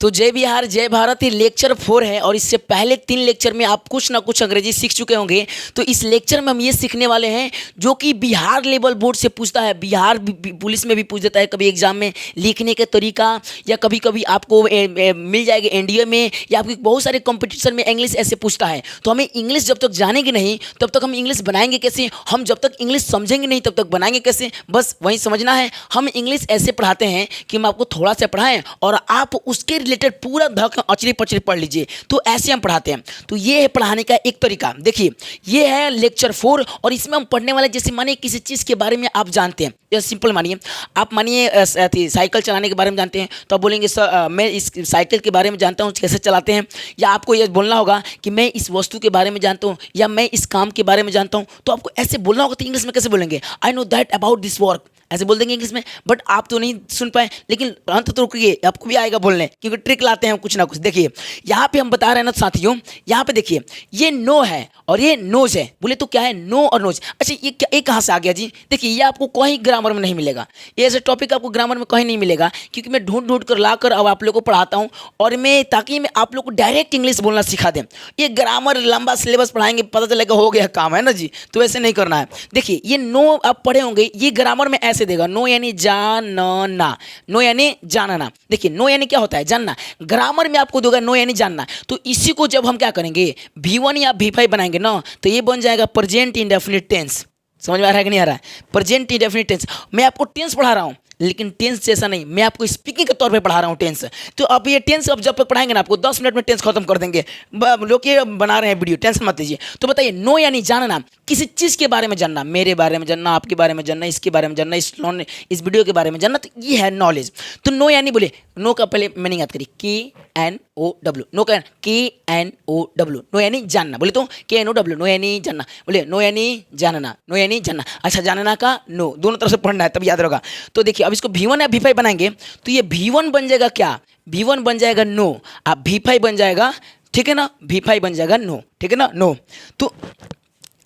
तो जय बिहार जय भारत ये लेक्चर 4 है और इससे पहले 3 लेक्चर में आप कुछ ना कुछ अंग्रेजी सीख चुके होंगे। तो इस लेक्चर में हम ये सीखने वाले हैं जो कि बिहार लेवल बोर्ड से पूछता है, बिहार पुलिस में भी पूछ देता है कभी एग्जाम में, लिखने के तरीका, या कभी कभी आपको मिल जाएगा एनडीए में, या आपकी बहुत सारे कंपटीशन में इंग्लिश ऐसे पूछता है। तो हमें इंग्लिश जब तक जानेंगे नहीं तब तक हम इंग्लिश बनाएंगे कैसे, हम जब तक इंग्लिश समझेंगे नहीं तब तक बनाएंगे कैसे, बस वही समझना है। हम इंग्लिश ऐसे पढ़ाते हैं कि हम आपको थोड़ा सा पढ़ाएं और आप उसके रिलेटेड पूरा धक अचरी पचरी पढ़ लीजिए। तो ऐसे हम पढ़ाते हैं। तो ये है पढ़ाने का एक तरीका। देखिए ये है लेक्चर 4 और इसमें हम पढ़ने वाले, जैसे मानिए किसी चीज़ के बारे में आप जानते हैं, जैसे सिंपल मानिए आप मानिए साइकिल चलाने के बारे में जानते हैं, तो आप बोलेंगे सर मैं इस साइकिल के बारे में जानता हूँ कैसे चलाते हैं। या आपको ये बोलना होगा कि मैं इस वस्तु के बारे में जानता हूँ या मैं इस काम के बारे में जानता हूँ। तो आपको ऐसे बोलना होगा। तो इंग्लिश में कैसे बोलेंगे, I know that about this work, ऐसे बोल देंगे इंग्लिश में। बट आप तो नहीं सुन पाए, लेकिन अंत तो रुकिए, आपको भी आएगा बोलने, क्योंकि ट्रिक लाते हैं कुछ ना कुछ। देखिए यहाँ पे हम बता रहे हैं ना साथियों, यहाँ पे देखिए ये नो है और ये नोज है। बोले तो क्या है, नो और नोज। अच्छा ये क्या, ये कहाँ से आ गया जी? देखिए ये आपको कहीं ग्रामर में नहीं मिलेगा, ये ऐसे टॉपिक आपको ग्रामर में कहीं नहीं मिलेगा, क्योंकि मैं ढूंढ ढूंढ कर ला कर अब आप लोग को पढ़ाता हूँ और मैं ताकि मैं आप लोग को डायरेक्ट इंग्लिश बोलना सिखा दें। ये ग्रामर लंबा सिलेबस पढ़ाएंगे, पता चलेगा हो गया काम, है ना जी। तो ऐसे नहीं करना है। देखिए ये नो आप पढ़े होंगे, ये ग्रामर में ऐसे देगा, नो यानी जानना, नो यानी जानना। देखिए नो यानी क्या होता है, जानना। ग्रामर में आपको देगा नो यानी जानना। तो इसी को जब हम क्या करेंगे, V1 या V5 बनाएंगे ना, तो ये बन जाएगा प्रेजेंट इंडेफिनिट टेंस। समझ में आ रहा है कि नहीं आ रहा है? Present indefinite tense. मैं आपको टेंस पढ़ा रहा हूँ, लेकिन टेंस जैसा नहीं, मैं आपको स्पीकिंग के तौर पे पढ़ा रहा हूँ टेंस। तो अब ये टेंस अब जब तक पढ़ाएंगे ना, आपको 10 मिनट में टेंस खत्म कर देंगे। लोग ये बना रहे हैं वीडियो, टेंशन मत लीजिए। तो बताइए नो यानी जानना, किसी चीज़ के बारे में जानना, मेरे बारे में जानना, आपके बारे में जानना, इसके बारे में जानना, इस वीडियो के बारे में जानना। तो ये है नॉलेज। तो नो यानी बोले, नो का पहले मीनिंग याद करिए, KNOW। नो का KNOW, नो यानी जानना। बोले तो KNOW, नो यानी जानना। बोले नो यानी जानना, नो यानी जानना। अच्छा जानना का नो दोनों तरफ से पढ़ना है, तब याद रहेगा। तो देखिए अब इसको V1 या V5 बनाएंगे, तो ये V1 बन जाएगा क्या, V1 बन जाएगा नो, अब V5 बन जाएगा, ठीक है ना, V5 बन जाएगा नो, ठीक है ना, नो। तो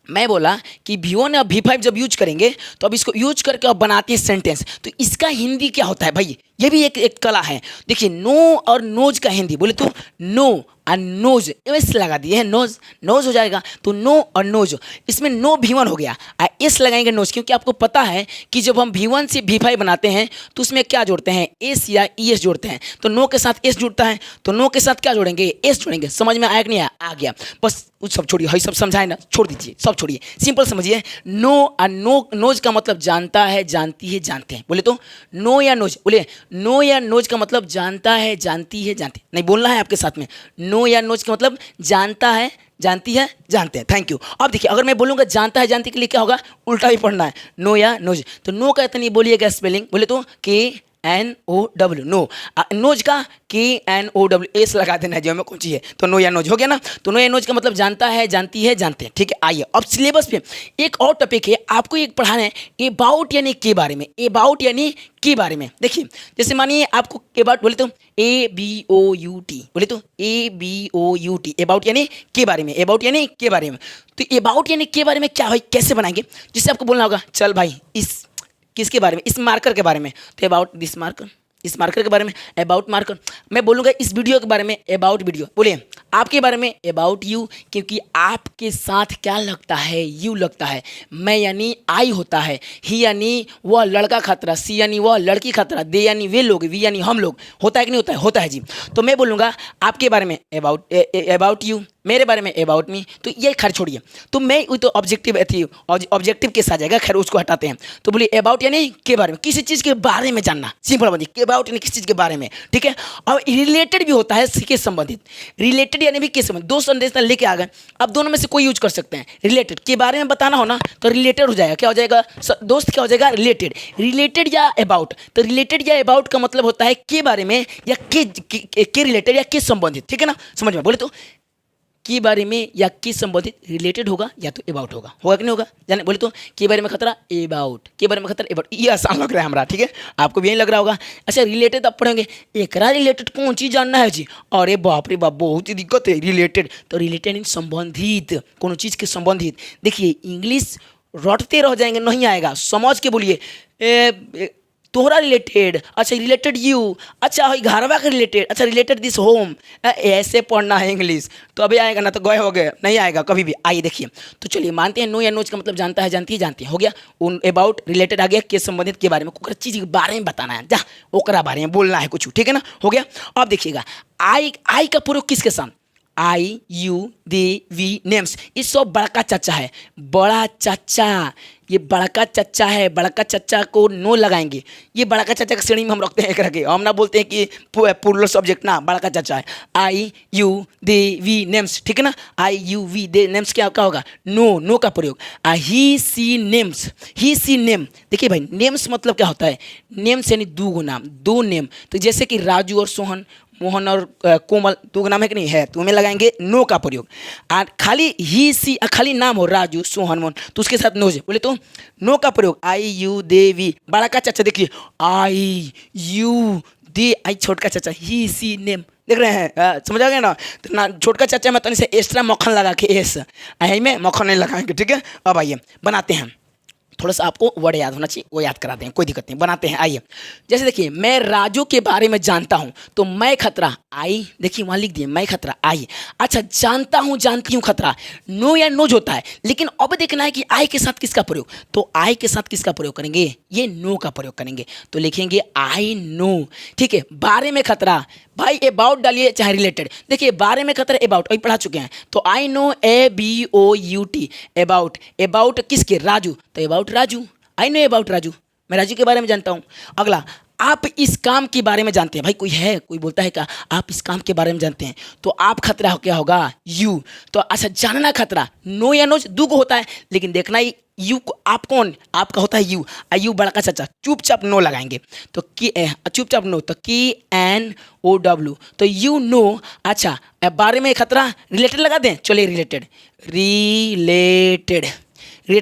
मैं बोला कि V1 या V5 जब यूज करेंगे तो अब इसको यूज करके अब बनाते हैं सेंटेंस। तो इसका हिंदी क्या होता है भाई, ये भी एक कला है। देखिए नो और नोज का हिंदी, बोले तो नो और नोज एस लगा दिए हैं, नोज नोज हो जाएगा। तो नो और नोज, इसमें नो V1 हो गया, एस लगाएंगे नोज, क्योंकि आपको पता है कि जब हम V1 से V5 बनाते हैं तो उसमें क्या जोड़ते हैं, एस या ES जोड़ते हैं। तो नो के साथ एस जुड़ता है, तो नो के साथ क्या जोड़ेंगे, एस जोड़ेंगे। समझ में आया कि नहीं आया? आ गया। बस उस सब छोड़िए, हई सब समझाए ना, छोड़ दीजिए, सब छोड़िए, सिंपल समझिए। नो और नोज का मतलब जानता है, जानती है, जानते हैं। बोले तो नो या नोज, बोले नो या नोज का मतलब जानता है, जानती है, जानते नहीं, बोलना है आपके साथ में। नो या नोज का मतलब जानता है, जानती है, जानते हैं। Thank you. अब देखिए अगर मैं बोलूँगा जानता है, जानती के लिए क्या होगा, उल्टा ही पढ़ना है, नो या नोज। तो नो का इतनी बोलिएगा स्पेलिंग, बोले तो KNOW, नो। नोज का KNOW, एस लगा देना है जो हमें कौन चाहिए। तो नो या नोज हो गया ना। तो नो या नोज का मतलब जानता है, जानती है, जानते हैं। ठीक है, आइए अब सिलेबस पे एक और टॉपिक है, आपको एक पढ़ाना है अबाउट यानी के बारे में, अबाउट यानी के बारे में। देखिए जैसे मानिए आपको अबाउट बोले तो ABOUT, बोले तो ABOUT, अबाउट यानी के बारे में, अबाउट यानी के बारे में। तो अबाउट यानी के बारे में क्या भाई, कैसे बनाएंगे, जिससे आपको बोलना होगा चल भाई इस किसके बारे में, इस मार्कर के बारे में। तो अबाउट दिस मार्कर, इस मार्कर के बारे में अबाउट मार्कर। मैं बोलूँगा इस वीडियो के बारे में अबाउट वीडियो। बोलिए आपके बारे में अबाउट यू, क्योंकि आपके साथ क्या लगता है, यू लगता है। मैं यानी आई होता है, ही यानी वह लड़का खतरा, सी यानी वह लड़की खतरा, दे यानी वे लोग, वी यानी हम लोग। होता है कि नहीं होता है? होता है जी। तो मैं बोलूँगा आपके बारे में अबाउट यू, मेरे बारे में अबाउट मी। तो ये खैर छोड़िए, तो मैं तो ऑब्जेक्टिव थी, ऑब्जेक्टिव केस आ जाएगा, खैर उसको हटाते हैं। तो बोलिए अबाउट यानी के बारे में, किसी चीज़ के बारे में जानना, सिंपल बनिए, के अबाउट यानी किसी चीज़ के बारे में, ठीक है। और रिलेटेड भी होता है के संबंधित, रिलेटेड यानी भी के संबंधित। दो संदेश लेके आ गए, अब दोनों में से कोई यूज कर सकते हैं। रिलेटेड के बारे में बताना हो ना, तो रिलेटेड हो जाएगा, क्या हो जाएगा दोस्त, क्या हो जाएगा, रिलेटेड। रिलेटेड या अबाउट, तो रिलेटेड या अबाउट का मतलब होता है के बारे में या के रिलेटेड या के संबंधित, ठीक है ना। समझ में? बोले तो के बारे में या के संबंधित रिलेटेड होगा या तो अबाउट होगा, होगा कि नहीं होगा? जाने बोले तो के बारे में खतरा अबाउट, के बारे में खतरा अबाउट। ये आसान लग रहा है हमारा, ठीक है, आपको भी यही लग रहा होगा। अच्छा रिलेटेड आप पढ़ेंगे, एकरा रिलेटेड कौन चीज़ जानना है जी, अरे बाप रे बाप बहुत ही दिक्कत है। रिलेटेड, तो रिलेटेड इन संबंधित, कोनो चीज़ के संबंधित। देखिए इंग्लिश रटते रह जाएंगे, नहीं आएगा, समझ के बोलिए। तोहरा रिलेटेड, अच्छा रिलेटेड यू, अच्छा घरवा के रिलेटेड, अच्छा रिलेटेड दिस होम। ऐसे पढ़ना है इंग्लिश तो अभी आएगा ना तो गए हो गए, नहीं आएगा कभी भी। आइए देखिए, तो चलिए मानते हैं नो या नोज का मतलब जानता है, जानती है, हो गया। उन अबाउट रिलेटेड आ गया, के संबंधित के बारे में, कोई चीज़ के बारे में बताना है, जा ओकरा बारे में बोलना है कुछ, ठीक है ना, हो गया। अब देखिएगा आई का प्रयोग किसके साथ, आई यू दे वी नेम्स, ये सब बड़का चाचा है, बड़ा चाचा, ये बड़का चाचा है, बड़का चाचा को नो लगाएंगे। ये बड़का चाचा की श्रेणी में हम रखते हैं एक रखे, हम ना बोलते हैं कि प्लूरल सब्जेक्ट ना, बड़का चाचा है। आई यू दे वी नेम्स, ठीक है ना, आई यू वी दे नेम्स क्या होगा, नो का प्रयोग। ही सी नेम्स, ही सी नेम, देखिए भाई नेम्स मतलब क्या होता है, नेम्स यानी दो नाम, दो नेम। तो जैसे कि राजू और सोहन, मोहन और कोमल, दो नाम है कि नहीं है, तो हमें लगाएंगे नो का प्रयोग। और खाली ही सी खाली नाम हो राजू सोहन मोहन तो उसके साथ नो बोले तो नो का प्रयोग। आई यू दे वी, बड़ा का चाचा देखिए आई यू दे, आई छोटका चाचा ही सी नेम, देख रहे हैं, समझ आ गया ना। तो ना छोटका चाचा में तो इसे एक्स्ट्रा मक्खन लगा के एस, आई में मक्खन नहीं लगाएंगे, ठीक है। अब आइए बनाते हैं, थोड़ा सा आपको वर्ड याद होना चाहिए, वो याद कराते हैं, कोई दिक्कत नहीं, बनाते हैं। आइए जैसे देखिए, मैं राजू के बारे में जानता हूँ, तो मैं खतरा आई, देखिए वहाँ लिख दिए मैं खतरा आई। अच्छा जानता हूँ जानती हूँ खतरा, नो या नोज होता है, लेकिन अब देखना है कि आई के साथ किसका प्रयोग, तो आई के साथ किसका प्रयोग करेंगे, ये नो का प्रयोग करेंगे, तो लिखेंगे आई नो, ठीक है। बारे में खतरा, भाई अबाउट डालिए चाहे रिलेटेड, देखिए बारे में खतरा अबाउट अभी पढ़ा चुके हैं, तो I know ABOUT about, about किसके, राजू, तो about Raju, I know about Raju, मैं राजू के बारे में जानता हूँ। अगला, आप इस काम के बारे में जानते हैं, भाई कोई है, कोई बोलता है क्या आप इस काम के बारे में जानते हैं, तो आप खतरा क्या होगा, यू। तो अच्छा जानना खतरा, नो या नोज दो को होता है, लेकिन देखना ही यू को, आप कौन, आपका होता है यू, यू बड़का चाचा, चुपचाप नो लगाएंगे, तो की चुपचाप नो, तो KNOW, तो यू नो। अच्छा बारे में खतरा, रिलेटेड लगा दें, चलिए रिलेटेड, रिलेटेड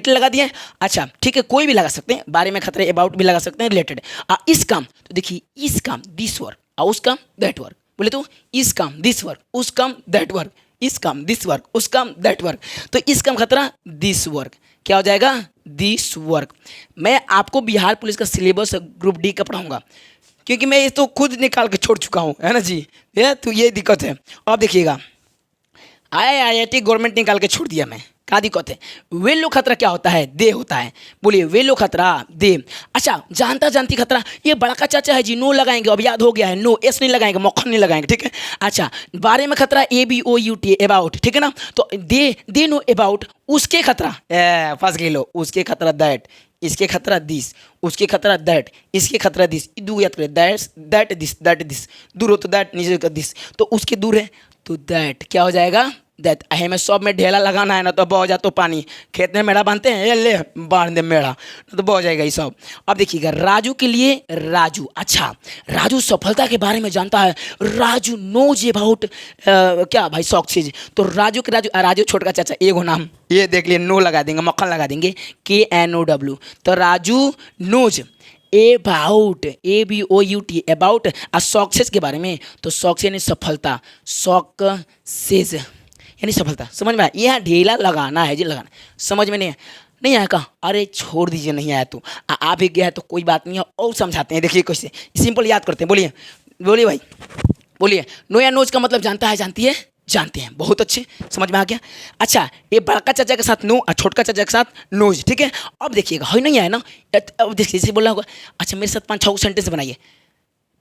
लगा दिए। अच्छा ठीक है, कोई भी लगा सकते हैं, बारे में खतरे अबाउट भी लगा सकते हैं, रिलेटेड। इस काम, तो देखिए इस काम दिस वर्क, और उस काम दैट वर्क, बोले तो इस काम दिस वर्क, उस काम दैट वर्क, इस काम दिस वर्क, उस काम दैट वर्क, तो इस काम खतरा दिस वर्क, क्या हो जाएगा, दिस वर्क। मैं आपको बिहार पुलिस का सिलेबस ग्रुप डी का पढ़ाऊंगा, क्योंकि मैं ये तो खुद निकाल के छोड़ चुका हूँ, है ना जी, ये तो ये दिक्कत है। अब देखिएगा IIT गवर्नमेंट निकाल के छोड़ दिया मैं, क्या दिक्कत है। वेलो खतरा क्या होता है, दे होता है, बोलिए वेलो खतरा दे। अच्छा जानता जानती खतरा, ये बड़का चाचा है जी, नो लगाएंगे, अब याद हो गया है, नो एस नहीं लगाएंगे, मक्खन नहीं लगाएंगे, ठीक है। अच्छा बारे में खतरा ABOUT अबाउट, ठीक है ना, तो दे नो अबाउट, उसके खतरा फंस गए लो, उसके खतरा दैट, इसके खतरा दिस, उसके खतरा दैट, इसके खतरा दिस, दू याद करें, दैट दिस, दूर हो तो दैट, नीचे का दिस, तो उसके दूर है तो दैट, क्या हो जाएगा, दैट। हमें सब में ढेला लगाना है ना, तो बह जा तो पानी, खेत में मेढ़ा बांधते हैं, ये ले बांध दे मेढ़ा, तो बह जाएगा ये सब। अब देखिएगा राजू के लिए राजू, अच्छा राजू सफलता के बारे में जानता है, राजू नोज अबाउट क्या भाई सक्सेस, तो राजू के राजू छोटका चाचा, एगो नाम ये देख लिए, नो लगा देंगे, मक्खन लगा देंगे, KNOW, तो Raju knows about ABOUT about success के बारे में, तो सक्सेस यानी सफलता, सक्सेस यानी सफलता, समझ में आया, यहाँ ढेला लगाना है जी, लगाना, समझ में नहीं आया का, अरे छोड़ दीजिए, नहीं आया तो आ भी गया है तो कोई बात नहीं है, और समझाते हैं, देखिए कैसे सिंपल याद करते हैं, बोलिए भाई, बोलिए नो या नोज का मतलब जानता है, जानती है, जानते हैं, बहुत अच्छे, समझ में आ गया। अच्छा ये बड़का चाचा के साथ नो और छोटका चाचा के साथ नोज, ठीक है। अब देखिएगा है नहीं आया ना, अब देखिए जैसे बोलना होगा, अच्छा मेरे साथ 5-6 सेंटेंस बनाइए,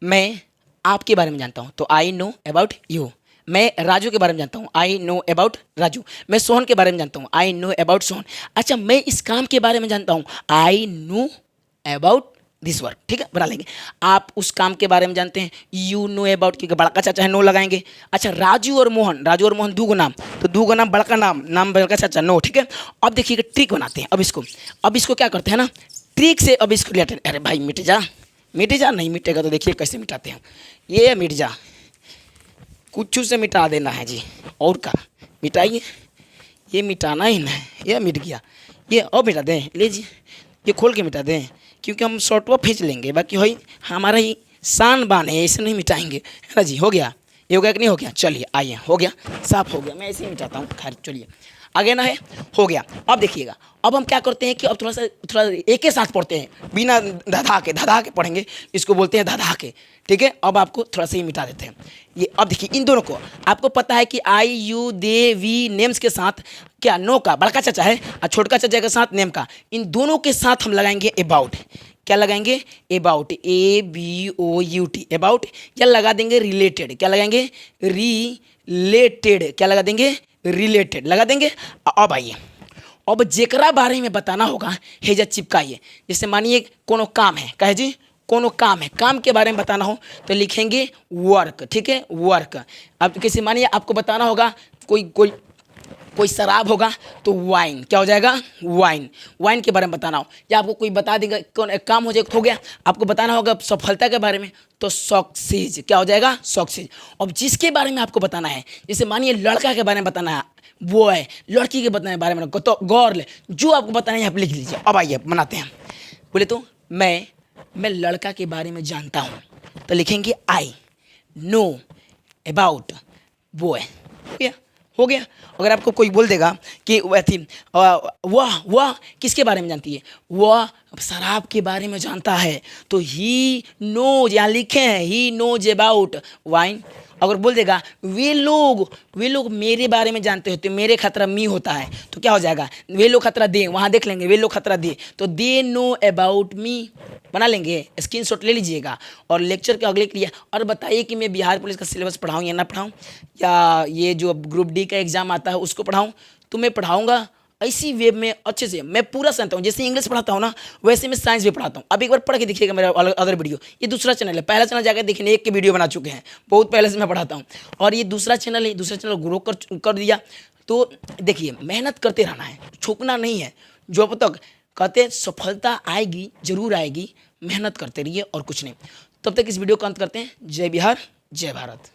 मैं आपके बारे में जानता हूँ, तो आई नो अबाउट यू, मैं राजू के बारे में जानता हूँ, आई नो अबाउट राजू, मैं सोहन के बारे में जानता हूँ, आई नो अबाउट सोहन। अच्छा मैं इस काम के बारे में जानता हूँ, I know about this work, ठीक है, बना लेंगे। आप उस काम के बारे में जानते हैं, यू नो अबाउट, क्योंकि बड़का चाचा है, नो लगाएंगे। अच्छा राजू और मोहन दो नाम, तो दो नाम बड़का नाम बड़का चाचा, नो, ठीक है। अब देखिएगा ट्रिक बनाते हैं, अब इसको क्या करते हैं ना, ट्रिक से अब इसको रिलेटेड, अरे भाई मिट जा, नहीं मिटेगा तो देखिए कैसे मिटाते हैं, ये मिट जा, कुछ से मिटा देना है जी, और का मिटाइए, ये मिटाना ही ना है, ये मिट गया, ये और मिटा दें, लीजिए ये खोल के मिटा दें, क्योंकि हम शॉर्टवा खींच लेंगे, बाकी वही हमारा ही शान बान है, ऐसे नहीं मिटाएंगे, है ना जी। हो गया, ये हो गया कि नहीं हो गया, चलिए आइए, हो गया, साफ हो गया, मैं ऐसे ही मिटाता हूँ, खैर चलिए आ गया ना है, हो गया। अब देखिएगा, अब हम क्या करते हैं कि अब थोड़ा एक के साथ पढ़ते हैं, बिना धधा के पढ़ेंगे, इसको बोलते हैं धधा के, ठीक है। अब आपको थोड़ा सा ही मिटा देते हैं ये। अब देखिए इन दोनों को, आपको पता है कि आई यू दे वी नेम्स के साथ क्या नो का बड़का चाचा है और छोटका चाचा के साथ नेम का, इन दोनों के साथ हम लगाएंगे अबाउट। क्या लगाएंगे? About, ABOUT, about. या लगा देंगे रिलेटेड, क्या लगाएंगे? रिलेटेड, क्या लगा देंगे? रिलेटेड लगा देंगे। अब आइए, अब जेकरा बारे में बताना होगा हेजा चिपकाइए। जैसे मानिए कोनो काम है, कहे जी कोनो काम है, काम के बारे में बताना हो तो लिखेंगे वर्क, ठीक है, वर्क। अब किसी मानिए आपको बताना होगा कोई शराब होगा तो वाइन, क्या हो जाएगा? वाइन, वाइन के बारे में बताना हो। या आपको कोई बता देगा कौन एक काम हो गया, आपको बताना होगा सफलता के बारे में तो सक्सेस, क्या हो जाएगा? सक्सेस। अब जिसके बारे में आपको बताना है, जैसे मानिए लड़का के बारे में बताना है, वो है लड़की के बताने बारे में तो गर्ल, जो आपको बताना है आप लिख लीजिए। अब आइए बनाते हैं। बोले तो मैं लड़का के बारे में जानता हूँ तो लिखेंगे आई नो अबाउट बॉय। हो गया। अगर आपको कोई बोल देगा कि वह किसके बारे में जानती है, वह शराब के बारे में जानता है तो ही नोज, यहाँ लिखे हैं ही नोज अबाउट वाइन। अगर बोल देगा वे लोग मेरे बारे में जानते हो तो मेरे खतरा मी होता है तो क्या हो जाएगा? वे लोग खतरा दे, वहाँ देख लेंगे वे लोग खतरा दे तो दे नो अबाउट मी बना लेंगे, स्क्रीनशॉट ले लीजिएगा। और लेक्चर के अगले के लिए और बताइए कि मैं बिहार पुलिस का सिलेबस पढ़ाऊँ या ना पढ़ाऊँ, या ये जो ग्रुप डी का एग्ज़ाम आता है उसको पढ़ाऊँ। तो मैं पढ़ाऊँगा ऐसी वेब में अच्छे से, मैं पूरा समझता हूँ। जैसे इंग्लिश पढ़ाता हूँ ना वैसे मैं साइंस भी पढ़ाता हूँ। अब एक बार पढ़ के देखिएगा मेरा अदर वीडियो, ये दूसरा चैनल है, पहला चैनल जाकर देखिए, एक के वीडियो बना चुके हैं, बहुत पहले से मैं पढ़ाता हूँ। और ये दूसरा चैनल है, दूसरा चैनल ग्रो कर दिया। तो देखिए मेहनत करते रहना है, छुपना नहीं है। जब तक कहते सफलता आएगी, जरूर आएगी, मेहनत करते रहिए और कुछ नहीं। तब तक इस वीडियो का अंत करते हैं। जय बिहार, जय भारत।